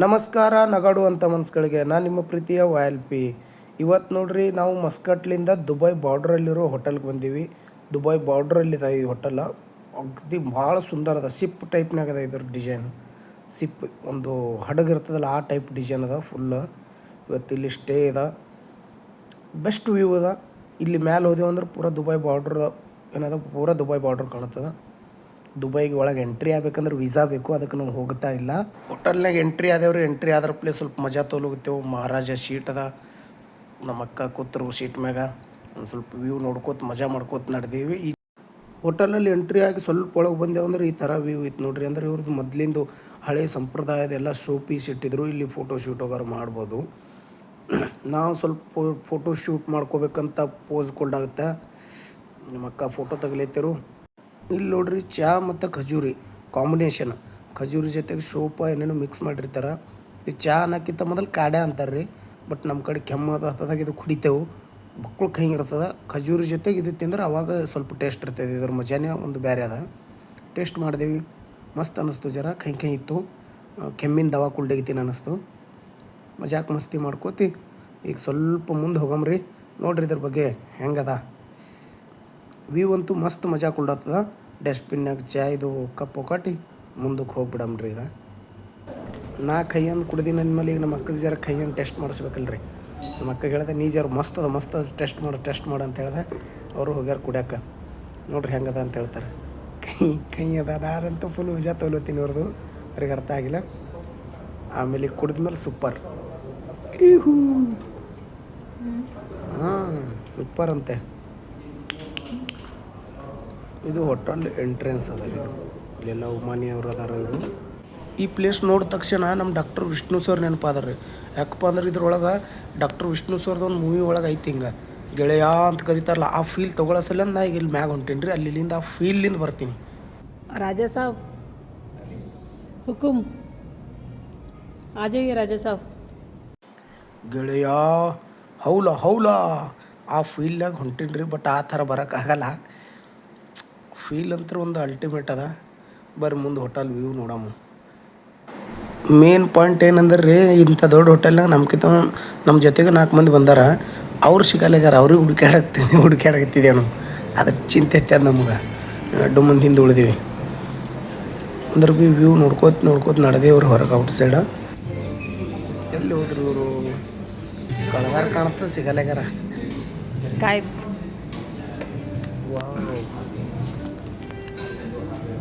ನಮಸ್ಕಾರ ನಗಾಡು ಅಂತ ಮನ್ಸ್ಗಳಿಗೆ ನಾನು ನಿಮ್ಮ ಪ್ರೀತಿಯ YLP. ಇವತ್ತು ನೋಡ್ರಿ ನಾವು ಮಸ್ಕಟ್ಲಿಂದ ದುಬೈ ಬಾರ್ಡ್ರಲ್ಲಿರೋ ಹೋಟೆಲ್ಗೆ ಬಂದೀವಿ. ದುಬೈ ಬಾರ್ಡ್ರಲ್ಲಿದೆ ಈ ಹೋಟೆಲ್. ಅಗದಿ ಭಾಳ ಸುಂದರ ಅದ. ಸಿಪ್ ಟೈಪ್ನಾಗ ಅದ ಇದ್ರ ಡಿಸೈನ್. ಸಿಪ್ ಒಂದು ಹಡಗಿರ್ತದಲ್ಲ ಆ ಟೈಪ್ ಡಿಸೈನ್ ಅದ ಫುಲ್. ಇವತ್ತು ಇಲ್ಲಿ ಸ್ಟೇ ಅದ, ಬೆಸ್ಟ್ ವ್ಯೂ ಅದ. ಇಲ್ಲಿ ಮ್ಯಾಲೆ ಹೋದೆವು ಅಂದ್ರೆ ಪೂರ ದುಬೈ ಬಾರ್ಡ್ರ್ ಏನದ, ಪೂರ ದುಬೈ ಬಾರ್ಡ್ರ್ ಕಾಣುತ್ತದೆ. ದುಬೈಗೆ ಒಳಗೆ ಎಂಟ್ರಿ ಆಗ್ಬೇಕಂದ್ರೆ ವೀಸಾ ಬೇಕು, ಅದಕ್ಕೆ ನಾವು ಹೋಗ್ತಾ ಇಲ್ಲ. ಹೋಟೆಲ್ನಾಗ ಎಂಟ್ರಿ ಆದೇವ್ರಿ. ಎಂಟ್ರಿ ಆದ್ರ ಪ್ಲೇಸ್ ಸ್ವಲ್ಪ ಮಜಾ ತೊಲಗುತ್ತೇವೆ. ಮಹಾರಾಜ ಶೀಟ್ ಅದ, ನಮ್ಮ ಅಕ್ಕ ಕೂತರು ಸೀಟ್ ಮ್ಯಾಗ. ಒಂದು ಸ್ವಲ್ಪ ವ್ಯೂ ನೋಡ್ಕೋತ ಮಜಾ ಮಾಡ್ಕೋತ ನಡೆದೀವಿ. ಈ ಹೋಟೆಲಲ್ಲಿ ಎಂಟ್ರಿ ಆಗಿ ಸ್ವಲ್ಪ ಒಳಗೆ ಬಂದೇವು ಅಂದ್ರೆ ಈ ಥರ ವ್ಯೂ ಇತ್ತು ನೋಡ್ರಿ. ಅಂದ್ರೆ ಇವ್ರದ್ದು ಮೊದಲಿಂದು ಹಳೆ ಸಂಪ್ರದಾಯದ ಎಲ್ಲ ಶೋ ಪೀಸ್ ಇಟ್ಟಿದ್ರು. ಇಲ್ಲಿ ಫೋಟೋ ಶೂಟ್ ಹೋಗಾರು ಮಾಡ್ಬೋದು. ನಾವು ಸ್ವಲ್ಪ ಫೋಟೋ ಶೂಟ್ ಮಾಡ್ಕೋಬೇಕಂತ ಪೋಸ್ ಕೊಡಾಗುತ್ತೆ. ನಮ್ಮ ಅಕ್ಕ ಫೋಟೋ ತಗಲೈತಿರು. ಇಲ್ಲಿ ನೋಡ್ರಿ ಚಹಾ ಮತ್ತು ಖಜೂರಿ ಕಾಂಬಿನೇಷನ್. ಖಜೂರಿ ಜೊತೆಗೆ ಸೋಪ ಏನೇನೋ ಮಿಕ್ಸ್ ಮಾಡಿರ್ತಾರೆ. ಇದು ಚಹಾ ಅನ್ನೋಕ್ಕಿಂತ ಮೊದಲು ಕಾಡೆ ಅಂತಾರೆ ರೀ. ಬಟ್ ನಮ್ಮ ಕಡೆ ಕೆಮ್ಮದು ಹತ್ತದಾಗ ಇದು ಕುಡಿತೇವೆ. ಮಕ್ಕಳು ಕೈ ಇರ್ತದೆ. ಖಜೂರಿ ಜೊತೆಗೆ ಇದು ತಿಂದ್ರೆ ಅವಾಗ ಸ್ವಲ್ಪ ಟೇಸ್ಟ್ ಇರ್ತದೆ. ಇದ್ರ ಮಜಾನೇ ಒಂದು ಬೇರೆ ಅದ. ಟೇಸ್ಟ್ ಮಾಡಿದೆವು, ಮಸ್ತ್ ಅನ್ನಿಸ್ತು. ಜರ ಕೈ ಇತ್ತು, ಕೆಮ್ಮಿನ ದವಾ ಕುಲ್ಡೈತೀನಿ ಅನ್ನಿಸ್ತು. ಮಜಾಕ್ ಮಸ್ತಿ ಮಾಡ್ಕೋತಿ ಈಗ ಸ್ವಲ್ಪ ಮುಂದೆ ಹೋಗಮ್ರಿ. ನೋಡ್ರಿ ಇದ್ರ ಬಗ್ಗೆ ಹೆಂಗದ ವ್ಯೂ ಅಂತೂ ಮಸ್ತ್ ಮಜಾ ಕೊಡ್ಲತ್ತದ. ಡಸ್ಟ್ಬಿನ್ನಾಗ ಚಾ ಇದು ಕಪ್ ಒಕ್ಕಟಿ ಮುಂದಕ್ಕೆ ಹೋಗ್ಬಿಡಮ್ರಿ. ಈಗ ನಾ ಕೈಯಂದು ಕುಡ್ದಿನ ಅಂದಮೇಲೆ ಈಗ ನಮ್ಮ ಅಕ್ಕಗೆ ಜರ ಕೈಯನ್ನು ಟೆಸ್ಟ್ ಮಾಡಿಸ್ಬೇಕಲ್ರಿ. ನಮ್ಮ ಅಕ್ಕಗೆ ಹೇಳಿದೆ, ನೀ ಜರ ಮಸ್ತ್ ಅದ ಟೆಸ್ಟ್ ಮಾಡು ಅಂತ ಹೇಳಿದೆ. ಅವರು ಹೋಗ್ಯಾರ ಕುಡ್ಯಾಕ. ನೋಡ್ರಿ ಹೆಂಗದ ಅಂತ ಹೇಳ್ತಾರೆ. ಕೈ ಅದ. ನಾನಂತೂ ಫುಲ್ ಮಜಾ ತೊಗೊಲತ್ತೀನಿ ಅವ್ರದ್ದು. ಅವ್ರಿಗೆ ಅರ್ಥ ಆಗಿಲ್ಲ. ಆಮೇಲೆ ಕುಡಿದ್ಮೇಲೆ ಸೂಪರ್. ಸೂಪರ್ ಅಂತೆ. ಇದು ಹೋಟೆಲ್ ಎಂಟ್ರೆನ್ಸ್ ಅದ ರೀ. ಇದು ಇಲ್ಲೆಲ್ಲ ಉಮಾನಿಯವ್ರು ಅದಾರ. ಇವರು ಈ ಪ್ಲೇಸ್ ನೋಡಿದ ತಕ್ಷಣ ನಮ್ಮ ಡಾಕ್ಟರ್ ವಿಷ್ಣು ಸರ್ ನೆನಪಾದಾರ ರೀ. ಯಾಕಪ್ಪ ಅಂದ್ರೆ ಇದ್ರೊಳಗೆ ಡಾಕ್ಟರ್ ವಿಷ್ಣು ಸರ್ದು ಒಂದು ಮೂವಿ ಒಳಗೆ ಐತಿ ಹಿಂಗೆ ಗೆಳೆಯ ಅಂತ ಕರೀತಾರಲ್ಲ, ಆ ಫೀಲ್ ತೊಗೊಳ್ಳೋ ಸಲ ನಾ ಈಗ ಇಲ್ಲಿ ಮ್ಯಾಗ ಹೊಂಟೀನಿ ರೀ. ಅಲ್ಲಿಂದ ಆ ಫೀಲ್ಡಿಂದ ಬರ್ತೀನಿ. राजा साहब हुकुम आ जाइए राजा साहब. ಗೆಳೆಯ ಹೌಲ ಆ ಫೀಲ್ಡ್ನಾಗ ಹೊಂಟೀನಿ ರೀ. ಬಟ್ ಆ ಥರ ಬರೋಕ್ಕಾಗಲ್ಲ. ಫೀಲ್ ಅಂತೂ ಒಂದು ಅಲ್ಟಿಮೇಟ್ ಅದ. ಬರ್ರಿ ಮುಂದೆ ಹೋಟೆಲ್ ವ್ಯೂ ನೋಡಮ್ಮ. ಮೇನ್ ಪಾಯಿಂಟ್ ಏನಂದ್ರೆ ರೀ, ಇಂಥ ದೊಡ್ಡ ಹೋಟೆಲ್ನಾಗ ನಮ್ಮ ಜೊತೆಗೆ 4 ಮಂದಿ ಬಂದಾರ. ಅವ್ರು ಸಿಗಲ್ಲಾಗ್ಯಾರ. ಅವ್ರಿಗೆ ಹುಡುಕ್ಯಾಡಕತ್ತಿದ್ದೆ ನಾವು. ಅದಕ್ಕೆ ಚಿಂತೆ ಐತೆ ಅದು ನಮ್ಗೆ. 2 ಮಂದಿ ಹಿಂದೆ ಉಳಿದೀವಿ ಅಂದ್ರೆ ಭೀ ವ್ಯೂ ನೋಡ್ಕೋತ ನಡೆದೇವ್ರಿ ಹೊರಗೆ ಔಟ್ ಸೈಡ. ಎಲ್ಲಿ ಹೋದ್ರು ಇವರು? ಕಳೆದಾರ ಕಾಣುತ್ತೆ, ಸಿಗಲ್ಲಾಗ್ಯಾರ.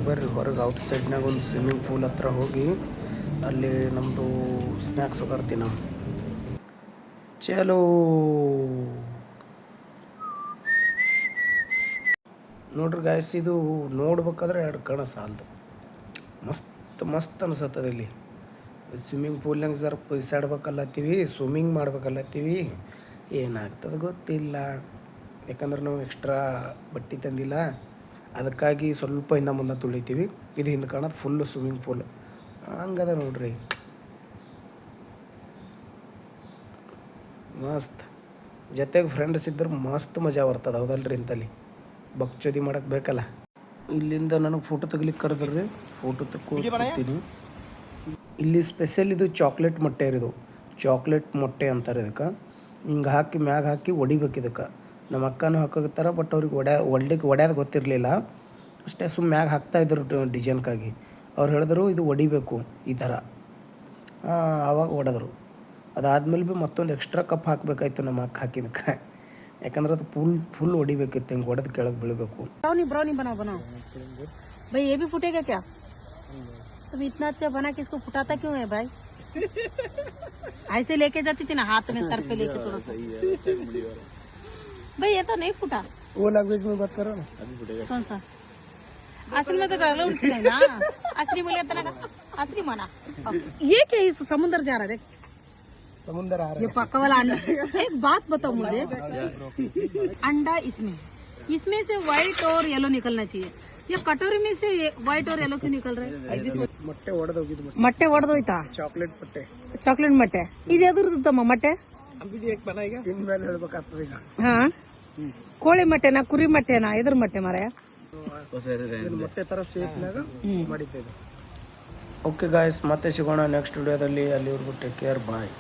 ಬರ್ರಿ ಹೊರಗೆ ಔಟ್ ಸೈಡ್ನಾಗ ಒಂದು ಸ್ವಿಮ್ಮಿಂಗ್ ಪೂಲ್ ಹತ್ರ ಹೋಗಿ ಅಲ್ಲಿ ನಮ್ಮದು ಸ್ನ್ಯಾಕ್ಸ್ ಹೋಗರ್ತೀವಿ ನಾವು. ಚಲೋ ನೋಡ್ರಿ ಗಾಯ್ಸ್, ಇದು ನೋಡ್ಬೇಕಾದ್ರೆ 2 ಕಣ ಸಾಲದು. ಮಸ್ತ್ ಅನಿಸತ್ತದ. ಇಲ್ಲಿ ಸ್ವಿಮ್ಮಿಂಗ್ ಪೂಲ್ನಾಗ ಜರ ಪೈಸಾಡ್ಬೇಕಲ್ಲತ್ತೀವಿ, ಸ್ವಿಮ್ಮಿಂಗ್ ಮಾಡ್ಬೇಕಲ್ಲತ್ತೀವಿ. ಏನಾಗ್ತದೆ ಗೊತ್ತಿಲ್ಲ. ಯಾಕಂದ್ರೆ ನಾವು ಎಕ್ಸ್ಟ್ರಾ ಬಟ್ಟೆ ತಂದಿಲ್ಲ. ಅದಕ್ಕಾಗಿ ಸ್ವಲ್ಪ ಹಿಂದೆ ಮುಂದೆ ತುಳಿತೀವಿ. ಇದು ಹಿಂದೆ ಕಾಣೋದು ಫುಲ್ಲು ಸ್ವಿಮ್ಮಿಂಗ್ ಪೂಲ್ ಹಂಗದ ನೋಡ್ರಿ. ಮಸ್ತ್ ಜೊತೆಗೆ ಫ್ರೆಂಡ್ಸ್ ಇದ್ರೆ ಮಸ್ತ್ ಮಜಾ ಬರ್ತದೆ. ಹೌದಲ್ರಿ? ಇಂತಲ್ಲಿ ಬಕ್ಚೋದಿ ಮಾಡೋಕೆ ಬೇಕಲ್ಲ. ಇಲ್ಲಿಂದ ನನಗೆ ಫೋಟೋ ತೆಗಿಲಿಕ್ಕೆ ಕರೆದ್ರಿ. ಫೋಟೋ ತಕ್ಕೊತೀನಿ. ಇಲ್ಲಿ ಸ್ಪೆಷಲ್ ಇದು ಚಾಕ್ಲೇಟ್ ಮೊಟ್ಟೆ ಇರೋದು. ಚಾಕ್ಲೇಟ್ ಮೊಟ್ಟೆ ಅಂತಾರೆ ಇದಕ್ಕೆ. ಹಿಂಗೆ ಹಾಕಿ ಮ್ಯಾಗ ಹಾಕಿ ಹೊಡಿಬೇಕು ಇದಕ್ಕೆ. ನಮ್ಮ ಅಕ್ಕನೂ ಹಾಕೋತ್ತಾರ. ಬಟ್ ಅವ್ರಿಗೆ ಒಡ್ಯೋದು ಗೊತ್ತಿರಲಿಲ್ಲ. ಅಷ್ಟೇ ಸುಮ್ಮ ಮ್ಯಾಗ ಹಾಕ್ತಾಯಿದ್ರು ಡಿಸೈನ್ಕಾಗಿ. ಅವ್ರು ಹೇಳಿದ್ರು ಇದು ಹೊಡಿಬೇಕು ಈ ಥರ. ಆವಾಗ ಹೊಡೆದ್ರು. ಅದಾದಮೇಲೆ ಭೀ ಮತ್ತೊಂದು ಎಕ್ಸ್ಟ್ರಾ ಕಪ್ ಹಾಕಬೇಕಾಯ್ತು ನಮ್ಮ ಅಕ್ಕ ಹಾಕಿದಕ್ಕೆ. ಯಾಕಂದ್ರೆ ಅದು ಫುಲ್ ಹೊಡಿಬೇಕಿತ್ತು. ಹಿಂಗೆ ಹೊಡೆದು ಕೆಳಗೆ ಬೀಳಬೇಕು. ब्राउनी बनाओ भाई. ये भी फूटेगा क्या? तुम इतना अच्छा बना के इसको फुटाता क्यों है भाई? ऐसे लेके जाती थी ना हाथ में, सर पे लेके थोड़ा सा. भाई ये तो नहीं फूटा. वो लैंग्वेज में बात करो ना. अभी फुटेगा. कौन सा? असली में तो डाउट है ना. असली बोले तो असली मना. ये क्या इस समुद्र जा रहा है? देख समुंदर आ रहा है. ये पक्का वाला अंडा. एक बात बताओ मुझे, अंडा इसमें से व्हाइट और येलो निकलना चाहिए. ये कटोरी में से व्हाइट और येलो क्यों निकल रहे? ಮೊಟ್ಟೆ ಒಡೆದೋಗಿದ್ದು. ಮೊಟ್ಟೆ ಒಡೆದೋಯ್ತಾ? ಚಾಕ್ಲೇಟ್ ಮೊಟ್ಟೆ. ಇದು ಎದುರುತ್ತಮ್ಮ ಮೊಟ್ಟೆ? ಇನ್ಮೇಲೆ ಹೇಳ್ಬೇಕಾಗ್ತದೆ ಈಗ. ಹಾ, ಕೋಳಿ ಮೊಟ್ಟೆನಾ ಕುರಿ ಮೊಟ್ಟೆನಾ ಎದುರು ಮೊಟ್ಟೆ ಮಾರಾಯ? ಮೊಟ್ಟೆ ತರ ಶೇಪ್ನಾಗ ಮಾಡಿದ್ದೇವೆ. ಓಕೆ ಗಾಯ್ಸ್, ಮತ್ತೆ ಸಿಗೋಣ ನೆಕ್ಸ್ಟ್ ವಿಡಿಯೋದಲ್ಲಿ. ಅಲ್ಲಿವರೆಗೂ ಟೇಕ್ ಕೇರ್, ಬಾಯ್.